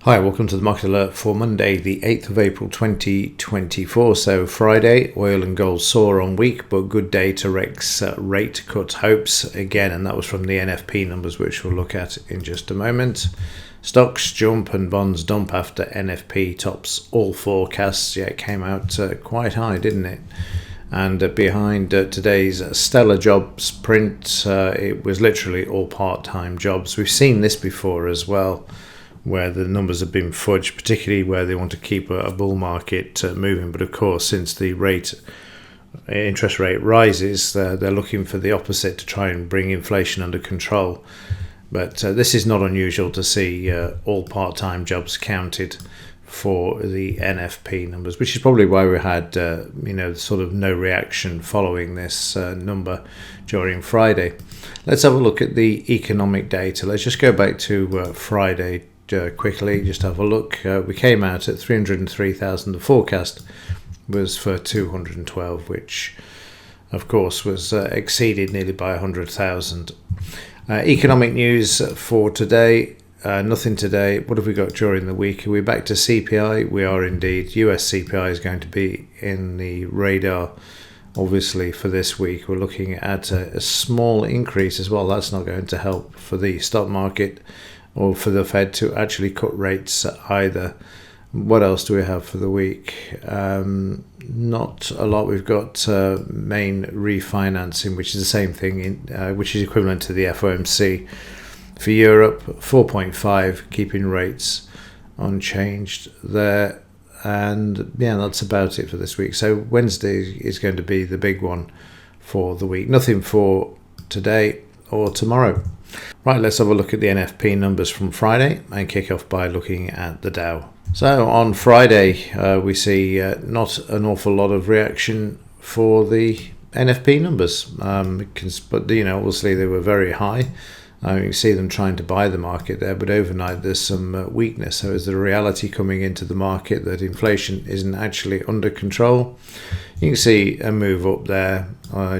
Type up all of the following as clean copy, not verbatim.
Hi, welcome to the Market Alert for Monday, the 8th of April 2024. So Friday, oil and gold soar on week, but good day to Rex rate cut hopes again, and that was from the NFP numbers, which we'll look at in just a moment. Stocks jump and bonds dump after NFP tops all forecasts. Yeah, it came out quite high, didn't it? And behind today's stellar jobs print, it was literally all part-time jobs. We've seen this before as well, where the numbers have been fudged, particularly where they want to keep a bull market moving. But of course, since the interest rate rises, they're looking for the opposite to try and bring inflation under control. But this is not unusual to see all part-time jobs counted for the NFP numbers, which is probably why we had sort of no reaction following this number during Friday. Let's have a look at the economic data. Let's just go back to Friday quickly, just have a look. We came out at 303,000. The forecast was for 212, which of course was exceeded nearly by 100,000. Economic news for today, nothing today. What have we got during the week? Are we back to CPI? We are indeed. US CPI is going to be in the radar obviously for this week. We're looking at a small increase as well. That's not going to help for the stock market or for the Fed to actually cut rates either. What else do we have for the week? Not a lot. We've got main refinancing, which is the same thing, which is equivalent to the FOMC. For Europe, 4.5, keeping rates unchanged there. And yeah, that's about it for this week. So Wednesday is going to be the big one for the week. Nothing for today or tomorrow. Right, let's have a look at the NFP numbers from Friday and kick off by looking at the Dow. So on Friday, we see not an awful lot of reaction for the NFP numbers. But, obviously they were very high. You can see them trying to buy the market there, but overnight there's some weakness. So is the reality coming into the market that inflation isn't actually under control? You can see a move up there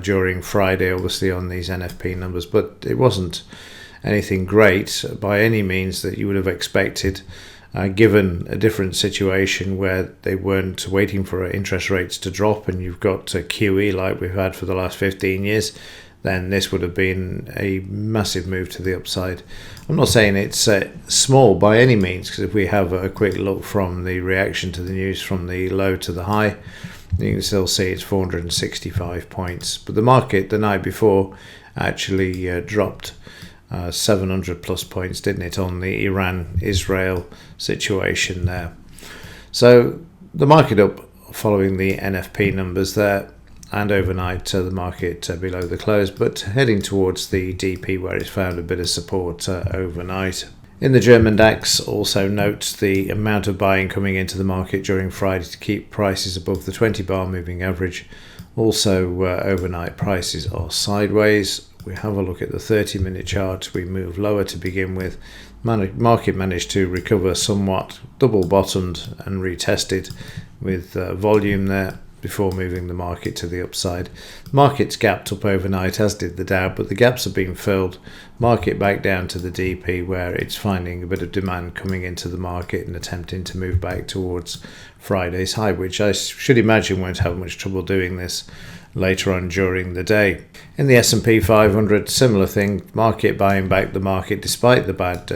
during Friday, obviously on these NFP numbers, but it wasn't anything great by any means that you would have expected, given a different situation where they weren't waiting for interest rates to drop and you've got QE like we've had for the last 15 years. Then this would have been a massive move to the upside. I'm not saying it's small by any means, because if we have a quick look from the reaction to the news from the low to the high, you can still see it's 465 points. But the market the night before actually dropped 700 plus points, didn't it, on the Iran-Israel situation there. So the market up following the NFP numbers there. And overnight, the market below the close, but heading towards the DP where it's found a bit of support overnight. In the German DAX, also note the amount of buying coming into the market during Friday to keep prices above the 20-bar moving average. Also, overnight prices are sideways. We have a look at the 30-minute chart. We move lower to begin with. Market managed to recover somewhat, double bottomed and retested with volume there, before moving the market to the upside. Markets gapped up overnight, as did the Dow, but the gaps have been filled. Market back down to the DP, where it's finding a bit of demand coming into the market and attempting to move back towards Friday's high, which I should imagine won't have much trouble doing this later on during the day. In the S&P 500, similar thing, market buying back the market despite the bad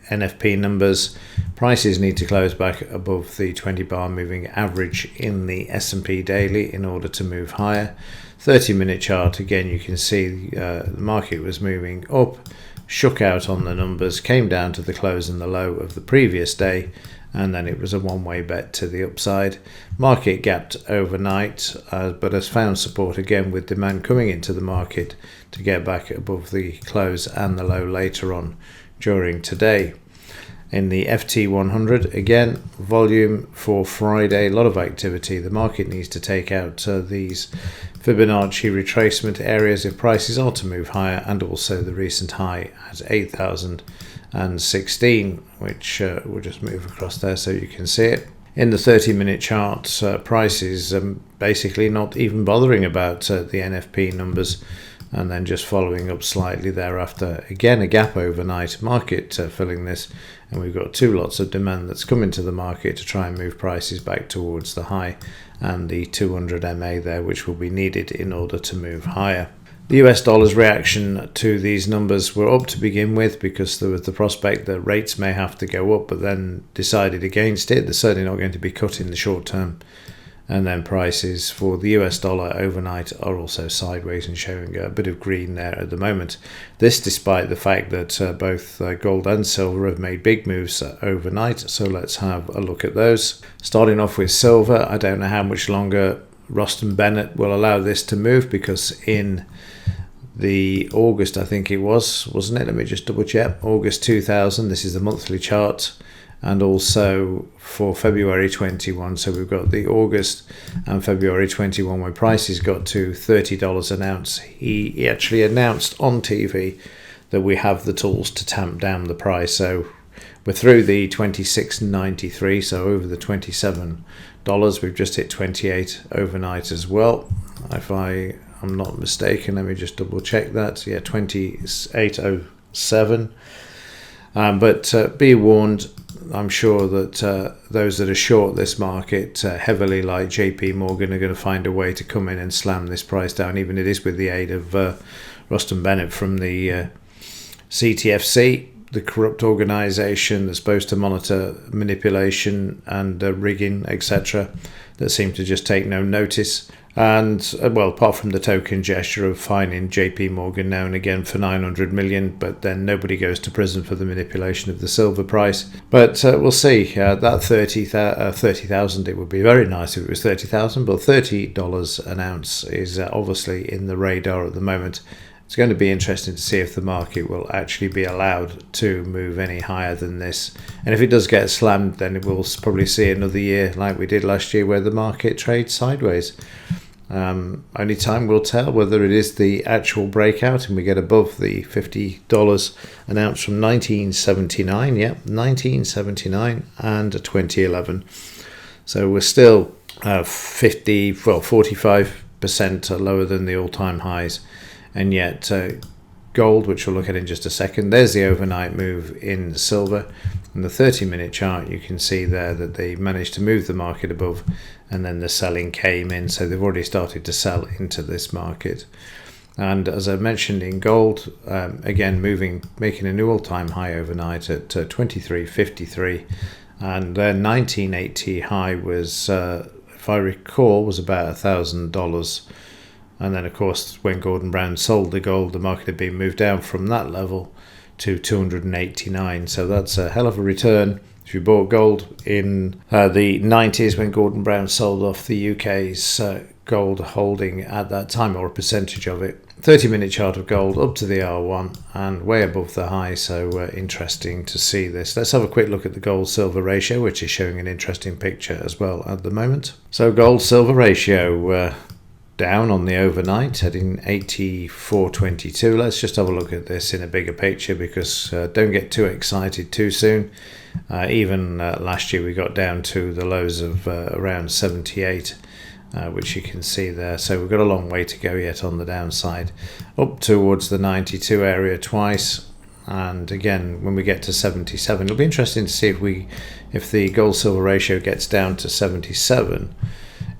NFP numbers. Prices need to close back above the 20-bar moving average in the S&P daily in order to move higher. 30-minute chart, again, you can see the market was moving up, shook out on the numbers, came down to the close and the low of the previous day, and then it was a one-way bet to the upside. Market gapped overnight, but has found support again with demand coming into the market to get back above the close and the low later on during today. In the FT100, again, volume for Friday, a lot of activity. The market needs to take out these Fibonacci retracement areas if prices are to move higher, and also the recent high at 8,016, which we'll just move across there so you can see it. In the 30-minute chart, prices basically not even bothering about the NFP numbers. and then just following up slightly thereafter. Again, a gap overnight, market filling this, and we've got two lots of demand that's come into the market to try and move prices back towards the high and the 200 MA there, which will be needed in order to move higher. The US dollar's reaction to these numbers were up to begin with because there was the prospect that rates may have to go up, but then decided against it. They're certainly not going to be cut in the short term. And then prices for the US dollar overnight are also sideways and showing a bit of green there at the moment. This despite the fact that both gold and silver have made big moves overnight. So let's have a look at those. Starting off with silver, I don't know how much longer Ruston Bennett will allow this to move, because in the August, I think it was, wasn't it? Let me just double check. August 2000, this is the monthly chart. And also for February 21, so we've got the August and February 21 when prices got to $30 an ounce. He actually announced on TV that we have the tools to tamp down the price. So we're through the $26.93, so over the $27. We've just hit 28 overnight as well. If I'm not mistaken, let me just double check that. Yeah, 28.07. But be warned, I'm sure that those that are short this market heavily, like JP Morgan, are going to find a way to come in and slam this price down, even if it is with the aid of Ruston Bennett from the CTFC, the corrupt organisation that's supposed to monitor manipulation and rigging, etc., that seem to just take no notice. And, well, apart from the token gesture of fining JP Morgan now and again for 900 million, but then nobody goes to prison for the manipulation of the silver price. But we'll see. That 30,000, it would be very nice if it was 30,000, but $30 an ounce is obviously in the radar at the moment. It's going to be interesting to see if the market will actually be allowed to move any higher than this. And if it does get slammed, then we'll probably see another year like we did last year where the market trades sideways. Only time will tell whether it is the actual breakout and we get above the $50 an ounce from 1979. Yep, 1979 and 2011. So we're still 45% lower than the all-time highs. And yet gold, which we'll look at in just a second, there's the overnight move in silver. In the 30-minute chart, you can see there that they managed to move the market above, and then the selling came in. So they've already started to sell into this market. And as I mentioned in gold, again, making a new all-time high overnight at 23.53. And their 1980 high was, if I recall, was about $1,000. And then, of course, when Gordon Brown sold the gold, the market had been moved down from that level to 289. So that's a hell of a return. If you bought gold in the 90s when Gordon Brown sold off the UK's gold holding at that time, or a percentage of it. 30-minute chart of gold up to the R1 and way above the high, so interesting to see this. Let's have a quick look at the gold-silver ratio, which is showing an interesting picture as well at the moment. So gold-silver ratio down on the overnight, heading 84.22. Let's just have a look at this in a bigger picture, because don't get too excited too soon. Even last year we got down to the lows of around 78, which you can see there. So we've got a long way to go yet on the downside. Up towards the 92 area twice. And again, when we get to 77, it'll be interesting to see if the gold-silver ratio gets down to 77,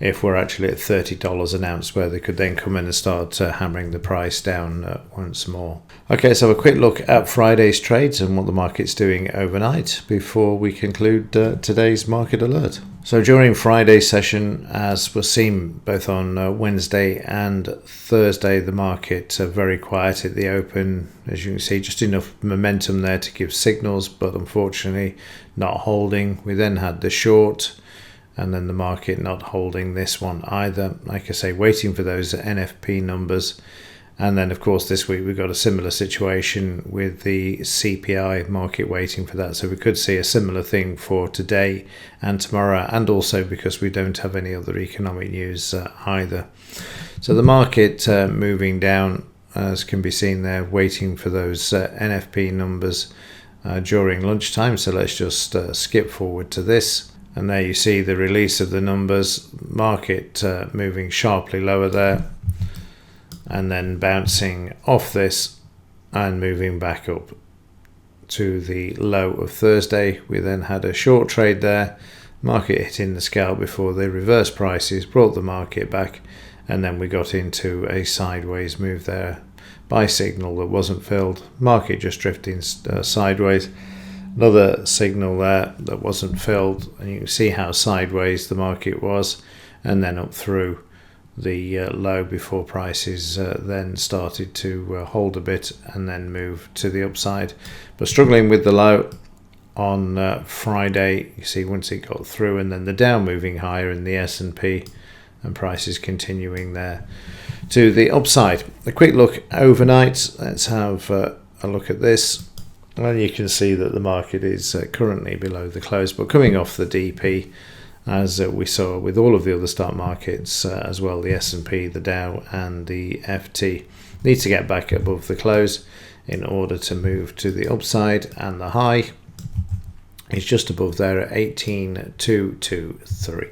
if we're actually at $30 an ounce, where they could then come in and start hammering the price down once more. Okay, so a quick look at Friday's trades and what the market's doing overnight before we conclude today's market alert. So during Friday's session, as was seen both on Wednesday and Thursday, the market very quiet at the open. As you can see, just enough momentum there to give signals, but unfortunately not holding. We then had the short, and then the market not holding this one either. Like I say, waiting for those NFP numbers. And then, of course, this week we've got a similar situation with the CPI market waiting for that. So we could see a similar thing for today and tomorrow, and also because we don't have any other economic news either. So the market moving down, as can be seen there, waiting for those NFP numbers during lunchtime. So let's just skip forward to this. And there you see the release of the numbers, market moving sharply lower there. and then bouncing off this and moving back up to the low of Thursday. We then had a short trade there, market hitting the scalp before they reversed prices, brought the market back, and then we got into a sideways move there. Buy signal that wasn't filled, market just drifting sideways. Another signal there that wasn't filled, and you can see how sideways the market was, and then up through the low before prices then started to hold a bit and then move to the upside, but struggling with the low on Friday. You see once it got through, and then the down moving higher in the S&P, and prices continuing there to the upside. A quick look overnight. Let's have a look at this. Well, you can see that the market is currently below the close, but coming off the DP, as we saw with all of the other stock markets as well, the S&P, the Dow and the FT need to get back above the close in order to move to the upside, and the high is just above there at 18,223.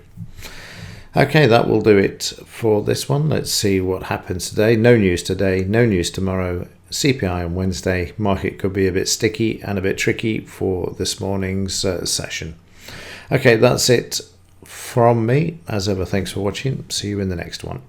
Okay, that will do it for this one. Let's see what happens today. No news today, no news tomorrow. CPI on Wednesday. Market could be a bit sticky and a bit tricky for this morning's session. Okay, that's it from me. As ever, thanks for watching. See you in the next one.